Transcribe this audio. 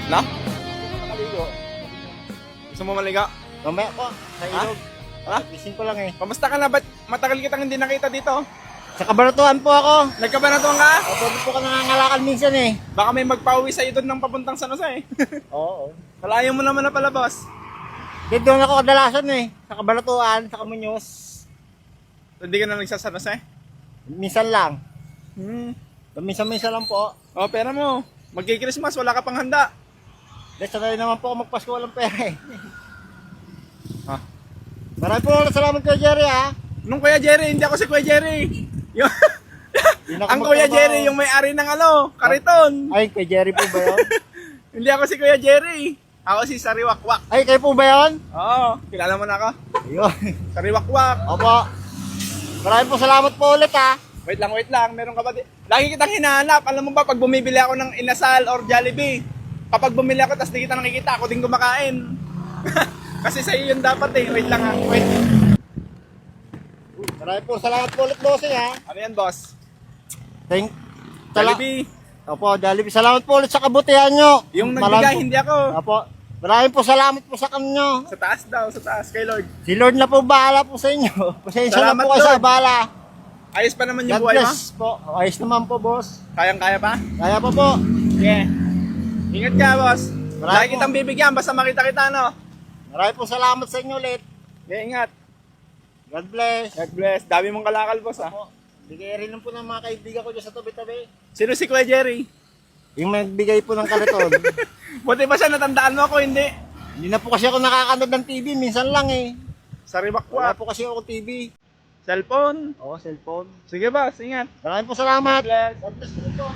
Na? Nakaligo. Gusto mo maligo? Mamaya po, sa ilog. Ha? Gising ko lang eh. Kamusta ka na? Ba't matagal kitang hindi nakita dito? Sa Kabaratuan po ako. Nagkabanatuan ka? O, pwede po ka nangangalakal minsan eh. Baka may magpauwi sa'yo doon ng papuntang San Jose. Oo. Kalayo mo naman na pala, boss. Dito doon ako kadalasan eh. Sa Kabaratuan, sa Kamunyos. Hindi ka na nagsa San Jose? Minsan lang. Minsan lang po. Oh, pera mo. Magki-Christmas, wala ka pang handa. Dahil sanay naman po ako magpasko walang pera eh. Ha? Marami po salamat kay Jerry ha. Nung Kuya Jerry, hindi ako si Kuya Jerry. Yung, Hindi na ako ang Kuya magtrabaho. Jerry, yung may-ari ng kariton. Ay, kay Jerry po ba yun? Hindi ako si Kuya Jerry. Ako si Sariwakwak. Ay, kayo po ba yun? Oo, kilala mo na ako. Ayun. Sariwakwak. Opo. Maraming po salamat po ulit ha. Wait lang. Meron ka ba? Lagi kitang hinahanap. Alam mo ba, pag bumibili ako ng Inasal or Jollibee, kapag bumili ako, tapos di kita nakikita, ako din kumakain. Kasi sa'yo yun dapat eh. Wait lang ha. Wait. Maraming po salamat po ulit bossing ha. Ano yan, boss? Jollibee. Jollibee. Opo, Jollibee. Salamat po ulit sa kabutihan nyo. Yung Maraming nagbigay, po- hindi ako. Opo. Maraming po salamat po sa kanyo. Sa taas daw, sa taas. Kay Lord. Si Lord na po bahala po sa inyo. Pasensya na Salamat, po kayo sa Lord. bahala. Ayos pa naman yung God buhay mo? bless po. Ayos naman po, boss. Kayang-kaya pa? Kaya pa po. Yeah. Ingat ka, boss. Marami Lagi po. kitang bibigyan, basta makita kita, no? Maraming po salamat sa inyo ulit. Yeah, ingat. God bless. God bless. Dami mong kalakal, boss, ah. Po. Bigay rin po ng mga kaibigan ko dyan sa tabi-tabi. Sino si Kuya Jerry? Yung nagbigay po ng kariton. Buti ba siya natandaan mo ako, hindi? Hindi na po kasi ako nakakanood ng TV. Minsan lang eh. Sa Wala Ribakwak. po kasi ako TV. Cellphone. Oo, cellphone. Sige, boss. Ingat. Maraming po salamat. God bless. God bless po.